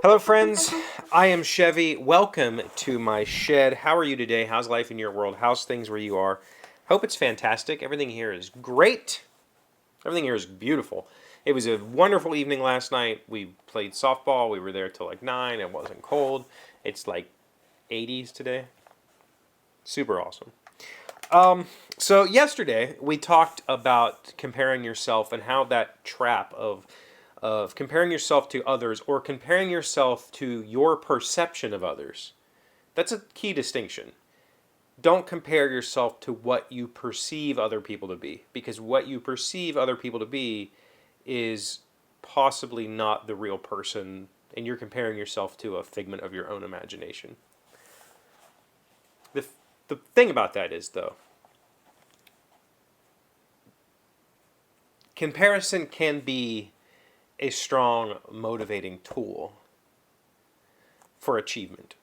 Hello, friends. I am Chevee. Welcome to my shed. How are you today? How's life in your world? How's things where you are? Hope it's fantastic. Everything here is great. Everything here is beautiful. It was a wonderful evening last night. We played softball. We were there till like 9. It wasn't cold. It's like 80s today. Super awesome. So yesterday we talked about comparing yourself and how that trap of comparing yourself to others or comparing yourself to your perception of others. That's a key distinction. Don't compare yourself to what you perceive other people to be, because what you perceive other people to be is possibly not the real person, and you're comparing yourself to a figment of your own imagination. The thing about that is, though, comparison can be a strong motivating tool for achievement,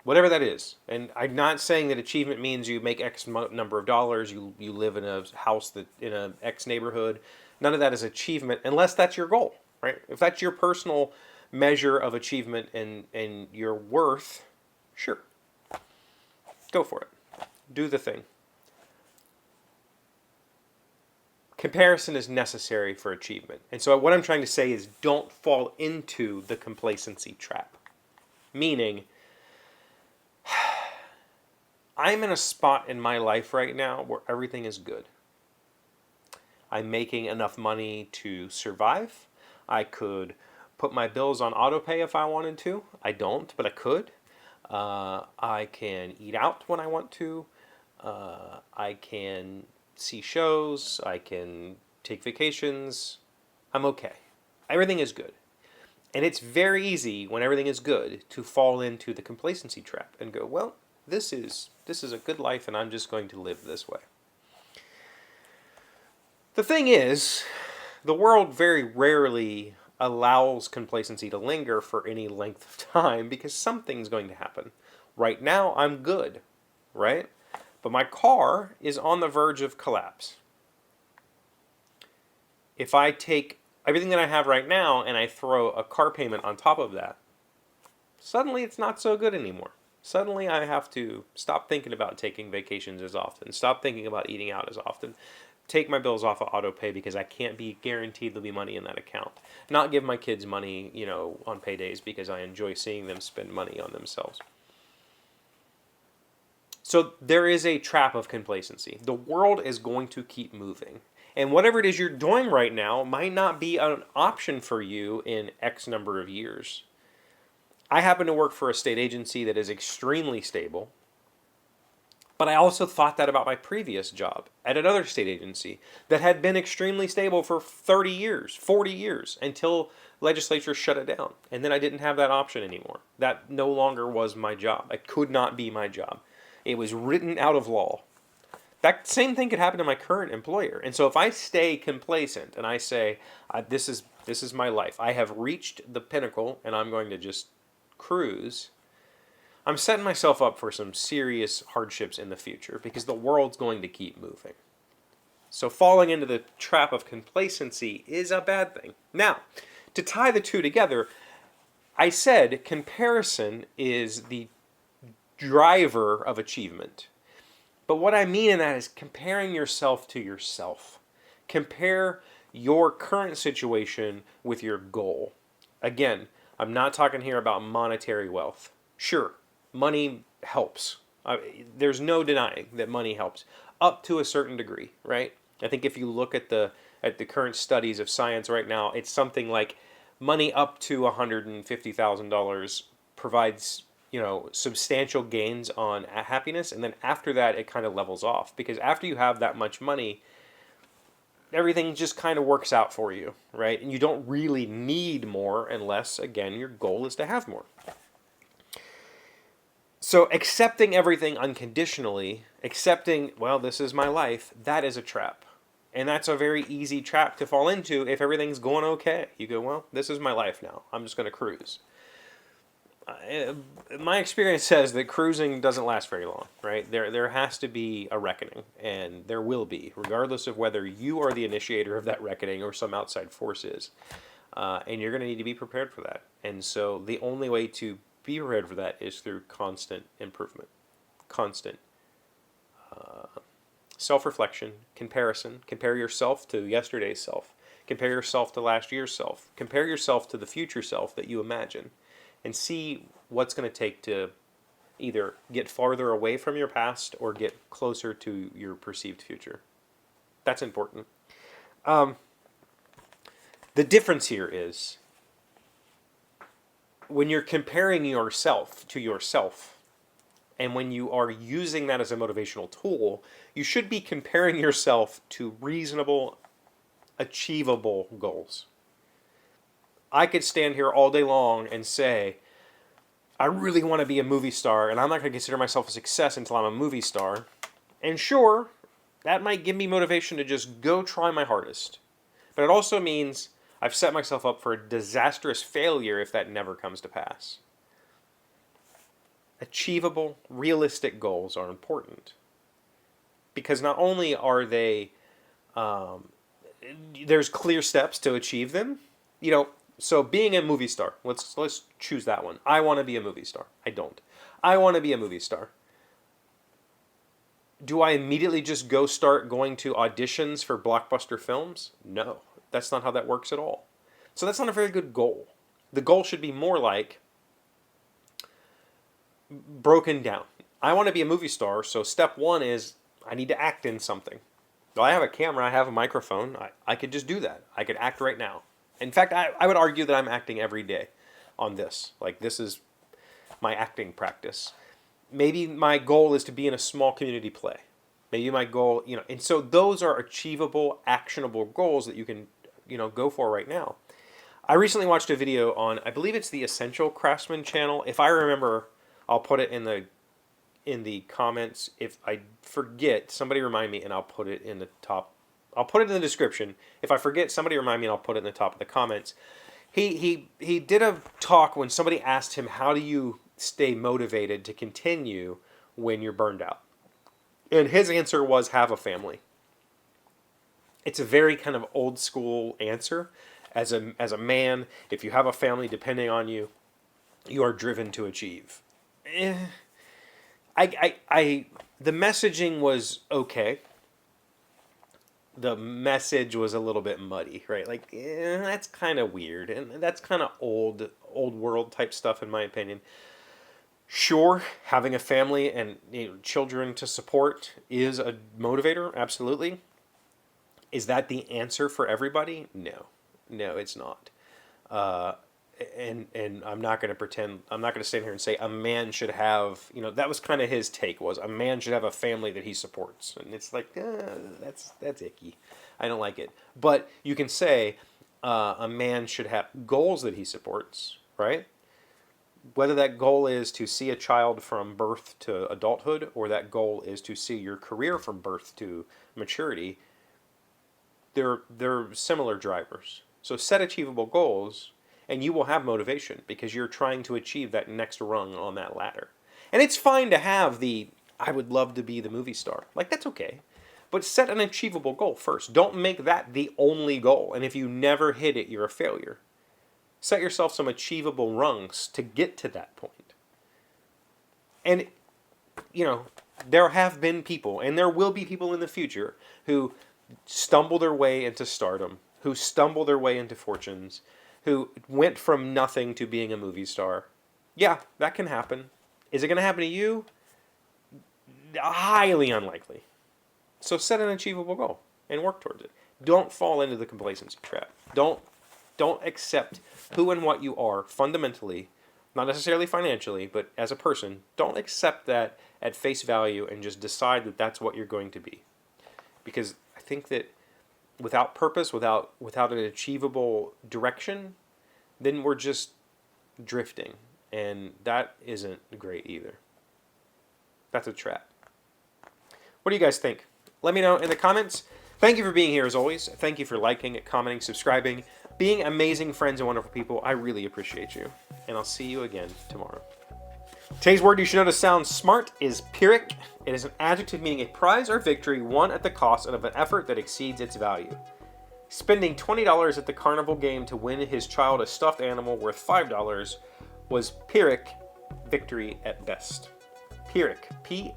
whatever that is. And I'm not saying that achievement means you make X number of dollars, you live in a house that in a X neighborhood. None of that is achievement unless that's your goal, right? If that's your personal measure of achievement and your worth, sure, go for it. Do the thing. Comparison is necessary for achievement. And so what I'm trying to say is don't fall into the complacency trap. Meaning, I'm in a spot in my life right now where everything is good. I'm making enough money to survive. I could put my bills on auto pay if I wanted to. I don't, but I could. I can eat out when I want to. I can see shows, I can take vacations. I'm okay. Everything is good. And it's very easy when everything is good to fall into the complacency trap and go, well, this is a good life and I'm just going to live this way. The thing is, the world very rarely allows complacency to linger for any length of time because something's going to happen. Right now, I'm good, right? But my car is on the verge of collapse. If I take everything that I have right now and I throw a car payment on top of that, suddenly it's not so good anymore. Suddenly I have to stop thinking about taking vacations as often, stop thinking about eating out as often, take my bills off of auto pay because I can't be guaranteed there'll be money in that account. Not give my kids money, on paydays because I enjoy seeing them spend money on themselves. So there is a trap of complacency. The world is going to keep moving. And whatever it is you're doing right now might not be an option for you in X number of years. I happen to work for a state agency that is extremely stable. But I also thought that about my previous job at another state agency that had been extremely stable for 30 years, 40 years, until legislature shut it down. And then I didn't have that option anymore. That no longer was my job. It could not be my job. It was written out of law. That same thing could happen to my current employer. And so if I stay complacent and I say, this is my life, I have reached the pinnacle and I'm going to just cruise, I'm setting myself up for some serious hardships in the future because the world's going to keep moving. So falling into the trap of complacency is a bad thing. Now, to tie the two together, I said comparison is the driver of achievement. But what I mean in that is comparing yourself to yourself. Compare your current situation with your goal. Again, I'm not talking here about monetary wealth. Sure, money helps. There's no denying that money helps up to a certain degree, right? I think if you look at the current studies of science right now, it's something like money up to $150,000 provides substantial gains on happiness, and then after that it kind of levels off, because after you have that much money, everything just kind of works out for you, right? And you don't really need more unless, again, your goal is to have more. So accepting everything unconditionally, accepting, well, this is my life, that is a trap. And that's a very easy trap to fall into if everything's going okay. You go, well, this is my life now. I'm just going to cruise. My experience says that cruising doesn't last very long, right? There has to be a reckoning, and there will be, regardless of whether you are the initiator of that reckoning or some outside force is. And you're going to need to be prepared for that. And so the only way to be prepared for that is through constant improvement, constant self-reflection, comparison. Compare yourself to yesterday's self. Compare yourself to last year's self. Compare yourself to the future self that you imagine. And see what's going to take to either get farther away from your past or get closer to your perceived future. That's important. The difference here is when you're comparing yourself to yourself, and when you are using that as a motivational tool, you should be comparing yourself to reasonable, achievable goals. I could stand here all day long and say, I really want to be a movie star, and I'm not going to consider myself a success until I'm a movie star. And sure, that might give me motivation to just go try my hardest. But it also means I've set myself up for a disastrous failure if that never comes to pass. Achievable, realistic goals are important. Because not only are they, there's clear steps to achieve them. So being a movie star, let's choose that one. I want to be a movie star. I don't. I want to be a movie star. Do I immediately just go start going to auditions for blockbuster films? No, that's not how that works at all. So that's not a very good goal. The goal should be more like broken down. I want to be a movie star, so step one is I need to act in something. Well, I have a camera, I have a microphone, I could just do that. I could act right now. In fact, I would argue that I'm acting every day on this. Like, this is my acting practice. Maybe my goal is to be in a small community play. Maybe my goal, and so those are achievable, actionable goals that you can, go for right now. I recently watched a video on, I believe it's the Essential Craftsman channel. If I remember, I'll put it in the comments. If I forget, somebody remind me and I'll put it in the top. I'll put it in the description. If I forget, somebody remind me and I'll put it in the top of the comments. He did a talk when somebody asked him, how do you stay motivated to continue when you're burned out? And his answer was, have a family. It's a very kind of old school answer. As a man, if you have a family depending on you, you are driven to achieve. The messaging was okay. The message was a little bit muddy, right? Like, that's kind of weird, and that's kind of old world type stuff in my opinion. Sure, having a family and children to support is a motivator, absolutely. Is that the answer for everybody? No, it's not. And I'm not going to pretend, I'm not going to stand here and say a man should have, that was kind of his take, was a man should have a family that he supports. And it's like, that's icky. I don't like it. But you can say a man should have goals that he supports, right? Whether that goal is to see a child from birth to adulthood, or that goal is to see your career from birth to maturity, they're similar drivers. So set achievable goals, and you will have motivation because you're trying to achieve that next rung on that ladder. And it's fine to have I would love to be the movie star. Like, that's okay. But set an achievable goal first. Don't make that the only goal. And if you never hit it, you're a failure. Set yourself some achievable rungs to get to that point. And, there have been people, and there will be people in the future, who stumble their way into stardom, who stumble their way into fortunes, who went from nothing to being a movie star. Yeah, that can happen. Is it going to happen to you? Highly unlikely. So set an achievable goal and work towards it. Don't fall into the complacency trap. Don't accept who and what you are fundamentally, not necessarily financially, but as a person. Don't accept that at face value and just decide that that's what you're going to be. Because I think that without purpose, without an achievable direction, then we're just drifting. And that isn't great either. That's a trap. What do you guys think? Let me know in the comments. Thank you for being here as always. Thank you for liking, commenting, subscribing, being amazing friends and wonderful people. I really appreciate you. And I'll see you again tomorrow. Today's word you should know to sound smart is Pyrrhic. It is an adjective meaning a prize or victory won at the cost of an effort that exceeds its value. Spending $20 at the carnival game to win his child a stuffed animal worth $5 was Pyrrhic victory at best. Pyrrhic. Pyrrhic.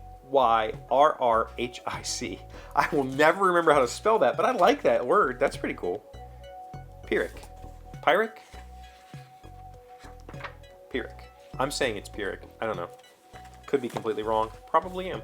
I will never remember how to spell that, but I like that word. That's pretty cool. Pyrrhic. Pyrrhic? Pyrrhic. I'm saying it's Pyrrhic. I don't know. Could be completely wrong. Probably am.